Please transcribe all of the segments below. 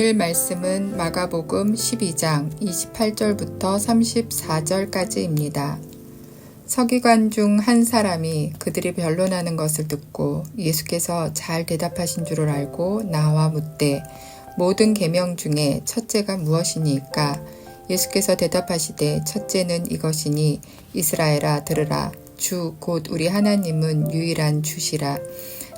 오늘 말씀은 마가복음 12장 28절부터 34절까지입니다. 서기관 중 한 사람이 그들이 변론하는 것을 듣고 예수께서 잘 대답하신 줄을 알고 나와 묻되 모든 계명 중에 첫째가 무엇이니까? 예수께서 대답하시되 첫째는 이것이니 이스라엘아 들으라. 주 곧 우리 하나님은 유일한 주시라.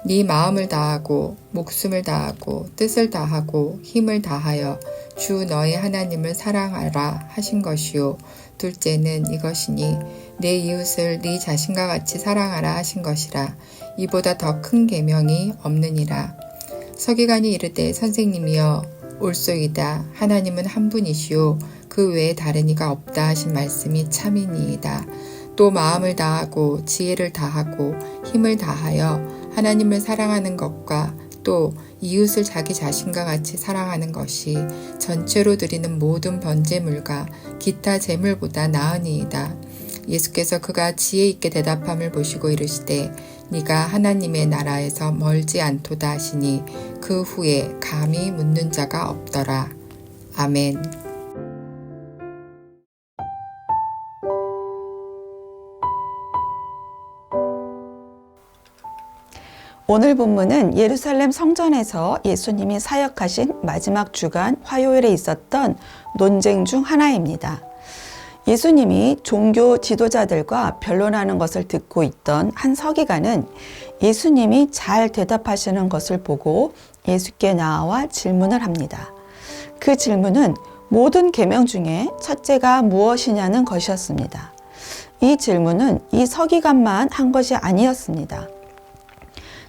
네 마음을 다하고 목숨을 다하고 뜻을 다하고 힘을 다하여 주 너의 하나님을 사랑하라 하신 것이요. 둘째는 이것이니 내 이웃을 네 자신과 같이 사랑하라 하신 것이라. 이보다 더 큰 계명이 없느니라. 서기관이 이르되 선생님이여 옳소이다. 하나님은 한 분이시요 그 외에 다른 이가 없다 하신 말씀이 참이니이다. 또 마음을 다하고 지혜를 다하고 힘을 다하여 하나님을 사랑하는 것과 또 이웃을 자기 자신과 같이 사랑하는 것이 전체로 드리는 모든 번제물과 기타 제물보다 나으니이다. 예수께서 그가 지혜 있게 대답함을 보시고 이르시되 네가 하나님의 나라에서 멀지 않도다 하시니 그 후에 감히 묻는 자가 없더라. 아멘. 오늘 본문은 예루살렘 성전에서 예수님이 사역하신 마지막 주간 화요일에 있었던 논쟁 중 하나입니다. 예수님이 종교 지도자들과 변론하는 것을 듣고 있던 한 서기관은 예수님이 잘 대답하시는 것을 보고 예수께 나와 질문을 합니다. 그 질문은 모든 계명 중에 첫째가 무엇이냐는 것이었습니다. 이 질문은 이 서기관만 한 것이 아니었습니다.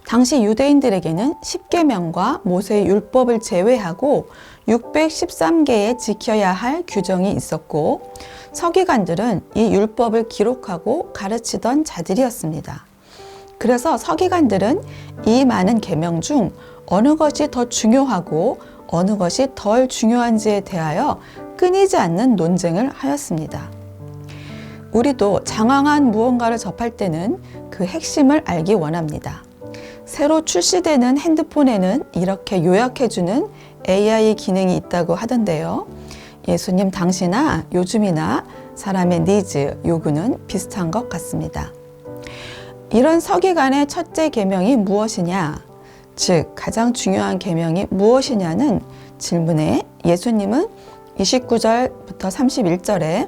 당시 유대인들에게는 10계명과 모세의 율법을 제외하고 613개의 지켜야 할 규정이 있었고 서기관들은 이 율법을 기록하고 가르치던 자들이었습니다. 그래서 서기관들은 이 많은 계명 중 어느 것이 더 중요하고 어느 것이 덜 중요한지에 대하여 끊이지 않는 논쟁을 하였습니다. 우리도 장황한 무언가를 접할 때는 그 핵심을 알기 원합니다. 새로 출시되는 핸드폰에는 이렇게 요약해주는 AI 기능이 있다고 하던데요. 예수님 당시나 요즘이나 사람의 니즈, 요구는 비슷한 것 같습니다. 이런 서기관의 첫째 계명이 무엇이냐, 즉 가장 중요한 계명이 무엇이냐는 질문에 예수님은 29절부터 31절에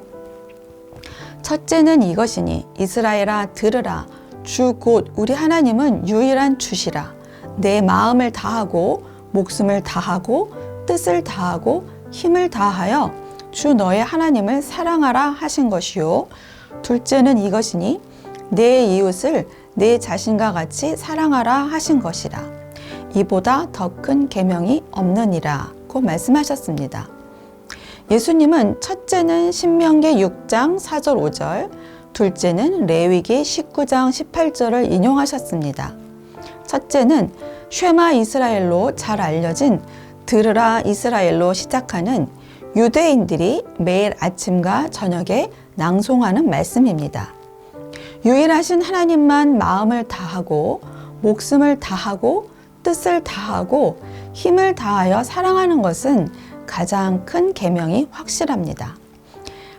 첫째는 이것이니 이스라엘아 들으라. 주 곧 우리 하나님은 유일한 주시라. 내 마음을 다하고 목숨을 다하고 뜻을 다하고 힘을 다하여 주 너의 하나님을 사랑하라 하신 것이요. 둘째는 이것이니 내 이웃을 내 자신과 같이 사랑하라 하신 것이라. 이보다 더 큰 계명이 없느니라 고 말씀하셨습니다. 예수님은 첫째는 신명기 6장 4절 5절, 둘째는 레위기 19장 18절을 인용하셨습니다. 첫째는 쉐마 이스라엘로 잘 알려진 들으라 이스라엘로 시작하는 유대인들이 매일 아침과 저녁에 낭송하는 말씀입니다. 유일하신 하나님만 마음을 다하고 목숨을 다하고 뜻을 다하고 힘을 다하여 사랑하는 것은 가장 큰 계명이 확실합니다.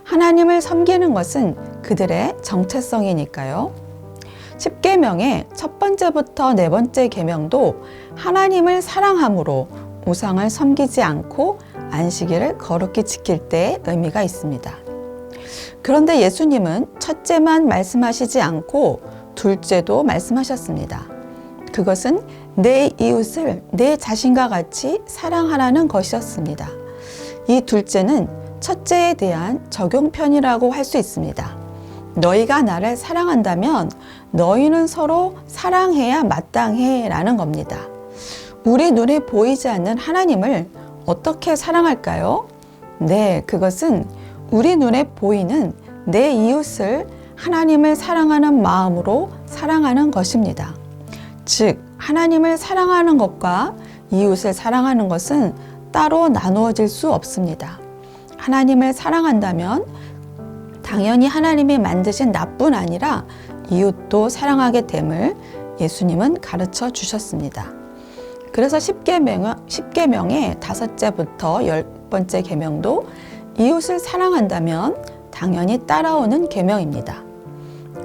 하나님을 섬기는 것은 그들의 정체성이니까요. 10계명의 첫 번째부터 네 번째 계명도 하나님을 사랑함으로 우상을 섬기지 않고 안식일을 거룩히 지킬 때의 의미가 있습니다. 그런데 예수님은 첫째만 말씀하시지 않고 둘째도 말씀하셨습니다. 그것은 내 이웃을 내 자신과 같이 사랑하라는 것이었습니다. 이 둘째는 첫째에 대한 적용편이라고 할 수 있습니다. 너희가 나를 사랑한다면 너희는 서로 사랑해야 마땅해 라는 겁니다. 우리 눈에 보이지 않는 하나님을 어떻게 사랑할까요? 네, 그것은 우리 눈에 보이는 내 이웃을 하나님을 사랑하는 마음으로 사랑하는 것입니다. 즉, 하나님을 사랑하는 것과 이웃을 사랑하는 것은 따로 나누어질 수 없습니다. 하나님을 사랑한다면 당연히 하나님이 만드신 나뿐 아니라 이웃도 사랑하게 됨을 예수님은 가르쳐 주셨습니다. 그래서 10계명의 5제부터 10번째 계명도 이웃을 사랑한다면 당연히 따라오는 계명입니다.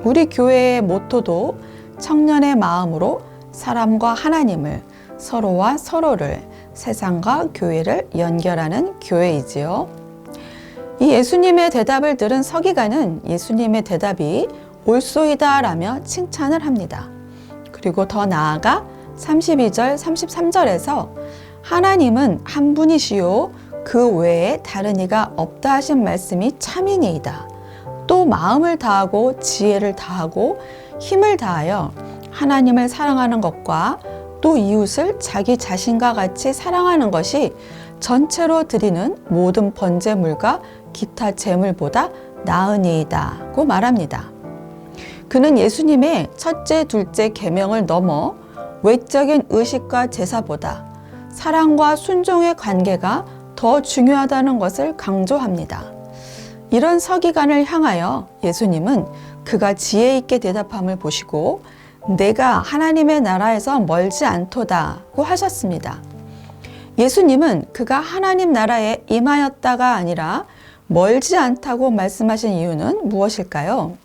우리 교회의 모토도 청년의 마음으로 사람과 하나님을, 서로와 서로를, 세상과 교회를 연결하는 교회이지요. 이 예수님의 대답을 들은 서기관은 예수님의 대답이 옳소이다 라며 칭찬을 합니다. 그리고 더 나아가 32절, 33절에서 하나님은 한 분이시요 그 외에 다른 이가 없다 하신 말씀이 참이니이다. 또 마음을 다하고 지혜를 다하고 힘을 다하여 하나님을 사랑하는 것과 또 이웃을 자기 자신과 같이 사랑하는 것이 전체로 드리는 모든 번제물과 기타 제물보다 나으니이다고 말합니다. 그는 예수님의 첫째, 둘째 계명을 넘어 외적인 의식과 제사보다 사랑과 순종의 관계가 더 중요하다는 것을 강조합니다. 이런 서기관을 향하여 예수님은 그가 지혜 있게 대답함을 보시고 내가 하나님의 나라에서 멀지 않도다고 하셨습니다. 예수님은 그가 하나님 나라에 임하였다가 아니라 멀지 않다고 말씀하신 이유는 무엇일까요?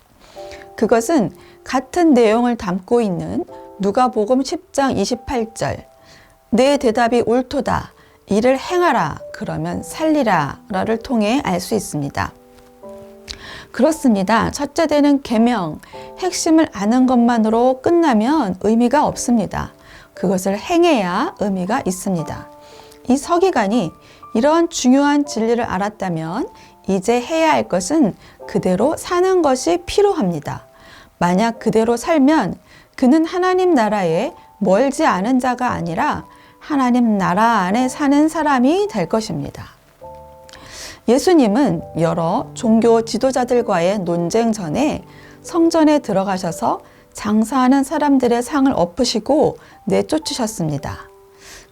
그것은 같은 내용을 담고 있는 누가복음 10장 28절 내 대답이 옳도다 이를 행하라 그러면 살리라를 통해 알 수 있습니다. 그렇습니다. 첫째 되는 계명, 핵심을 아는 것만으로 끝나면 의미가 없습니다. 그것을 행해야 의미가 있습니다. 이 서기관이 이런 중요한 진리를 알았다면 이제 해야 할 것은 그대로 사는 것이 필요합니다. 만약 그대로 살면 그는 하나님 나라에 멀지 않은 자가 아니라 하나님 나라 안에 사는 사람이 될 것입니다. 예수님은 여러 종교 지도자들과의 논쟁 전에 성전에 들어가셔서 장사하는 사람들의 상을 엎으시고 내쫓으셨습니다.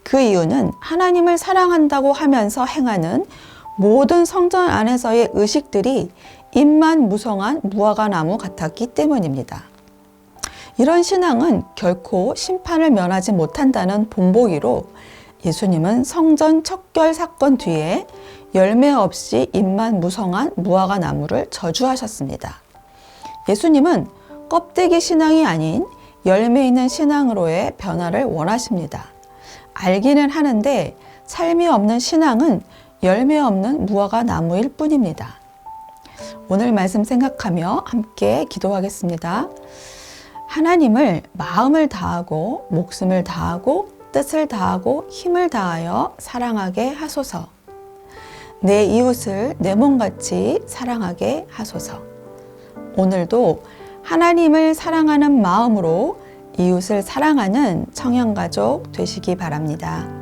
그 이유는 하나님을 사랑한다고 하면서 행하는 모든 성전 안에서의 의식들이 입만 무성한 무화과나무 같았기 때문입니다. 이런 신앙은 결코 심판을 면하지 못한다는 본보기로 예수님은 성전 척결 사건 뒤에 열매 없이 잎만 무성한 무화과나무를 저주하셨습니다. 예수님은 껍데기 신앙이 아닌 열매 있는 신앙으로의 변화를 원하십니다. 알기는 하는데 삶이 없는 신앙은 열매 없는 무화과나무일 뿐입니다. 오늘 말씀 생각하며 함께 기도하겠습니다. 하나님을 마음을 다하고 목숨을 다하고 뜻을 다하고 힘을 다하여 사랑하게 하소서. 내 이웃을 내 몸같이 사랑하게 하소서. 오늘도 하나님을 사랑하는 마음으로 이웃을 사랑하는 청년가족 되시기 바랍니다.